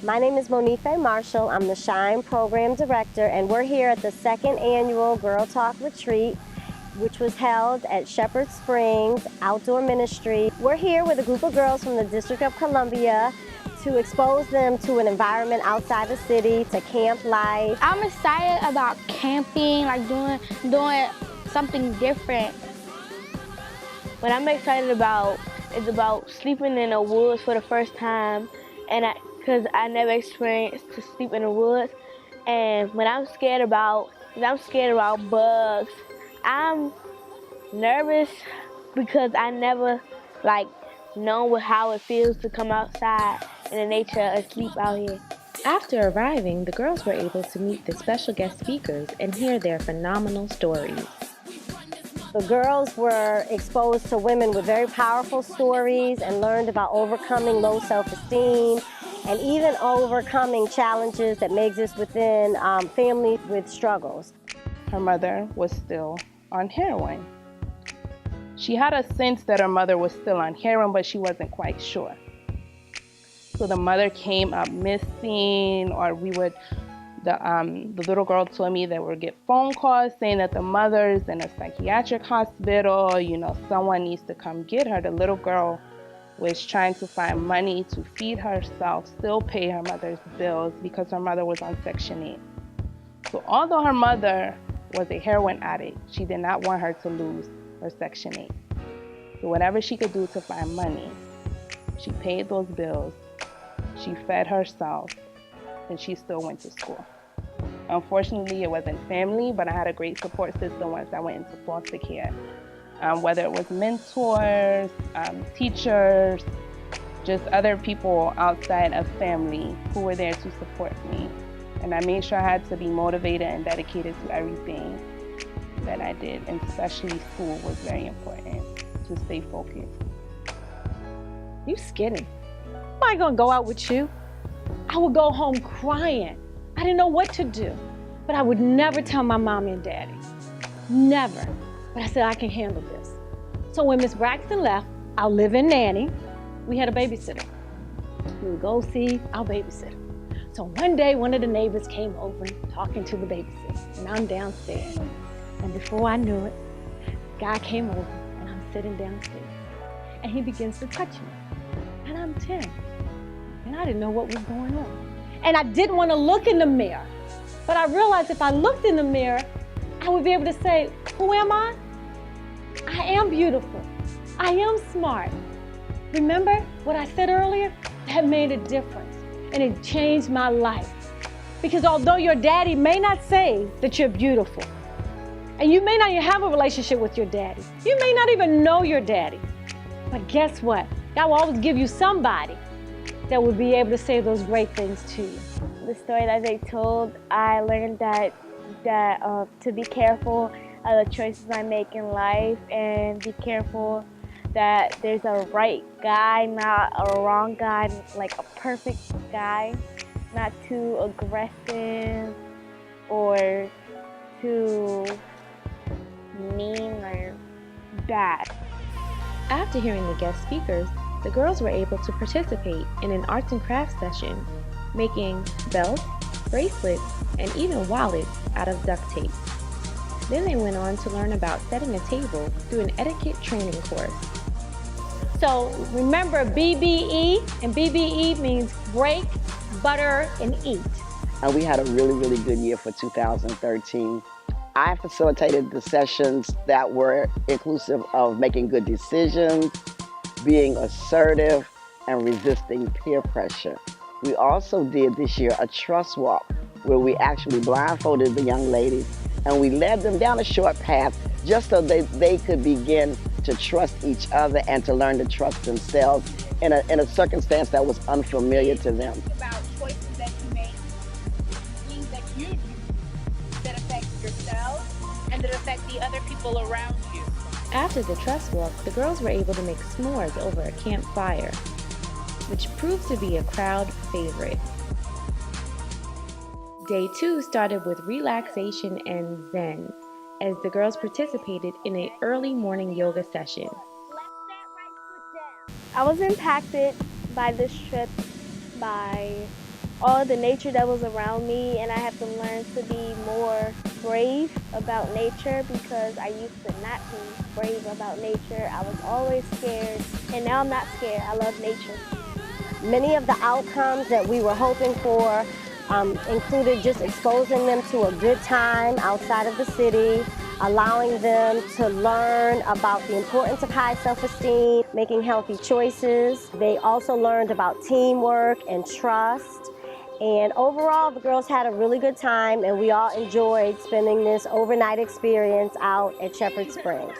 My name is Monife Marshall. I'm the S.H.I.N.E Program Director, and we're here at the second annual Girl Talk Retreat, which was held at Shepherd Springs Outdoor Ministry. We're here with a group of girls from the District of Columbia to expose them to an environment outside the city, to camp life. I'm excited about camping, like doing something different. What I'm excited about is about sleeping in the woods for the first time, and because I never experienced to sleep in the woods. And what I'm scared about is I'm scared about bugs. I'm nervous because I never know how it feels to come outside in the nature and sleep out here. After arriving, the girls were able to meet the special guest speakers and hear their phenomenal stories. The girls were exposed to women with very powerful stories and learned about overcoming low self-esteem and even overcoming challenges that may exist within families with struggles. Her mother was still on heroin. She had a sense that her mother was still on heroin, but she wasn't quite sure. So the mother came up missing, or the little girl told me that we would get phone calls saying that the mother's in a psychiatric hospital, someone needs to come get her. The little girl was trying to find money to feed herself, still pay her mother's bills because her mother was on S.H.I.N.E. So although her mother was a heroin addict, she did not want her to lose her S.H.I.N.E. So whatever she could do to find money, she paid those bills, she fed herself, and she still went to school. Unfortunately, it wasn't family, but I had a great support system once I went into foster care. Whether it was mentors, teachers, just other people outside of family who were there to support me. And I made sure I had to be motivated and dedicated to everything that I did, and especially school was very important to stay focused. You skinny. Am I gonna go out with you? I would go home crying. I didn't know what to do, but I would never tell my mommy and daddy. Never. But I said, I can handle this. So when Miss Braxton left, our live-in nanny, we had a babysitter. We would go see our babysitter. So one day, one of the neighbors came over talking to the babysitter, and I'm downstairs. And before I knew it, the guy came over, and I'm sitting downstairs. And he begins to touch me. And I'm 10. And I didn't know what was going on. And I didn't want to look in the mirror. But I realized if I looked in the mirror, I would be able to say, who am I? I am beautiful. I am smart. Remember what I said earlier? That made a difference. And it changed my life. Because although your daddy may not say that you're beautiful, and you may not even have a relationship with your daddy, you may not even know your daddy, but guess what? God will always give you somebody that would be able to say those great things to you. The story that they told, I learned that to be careful of the choices I make in life, and be careful that there's a right guy, not a wrong guy, like a perfect guy, not too aggressive or too mean or bad. After hearing the guest speakers, the girls were able to participate in an arts and crafts session, making belts, bracelets, and even wallets out of duct tape. Then they went on to learn about setting a table through an etiquette training course. So remember BBE, and BBE means break, butter, and eat. We had a really, really good year for 2013. I facilitated the sessions that were inclusive of making good decisions, being assertive, and resisting peer pressure. We also did this year a trust walk where we actually blindfolded the young ladies and we led them down a short path just so they could begin to trust each other and to learn to trust themselves in a circumstance that was unfamiliar to them. About choices that you make, things that you do that affect yourself and that affect the other people around you. After the trust walk, the girls were able to make s'mores over a campfire, which proved to be a crowd favorite. Day 2 started with relaxation and zen, as the girls participated in an early morning yoga session. I was impacted by this trip by all the nature that was around me, and I have to learn to be more brave about nature because I used to not be brave about nature. I was always scared, and now I'm not scared. I love nature. Many of the outcomes that we were hoping for included just exposing them to a good time outside of the city, allowing them to learn about the importance of high self-esteem, making healthy choices. They also learned about teamwork and trust. And overall, the girls had a really good time, and we all enjoyed spending this overnight experience out at Shepherd Springs.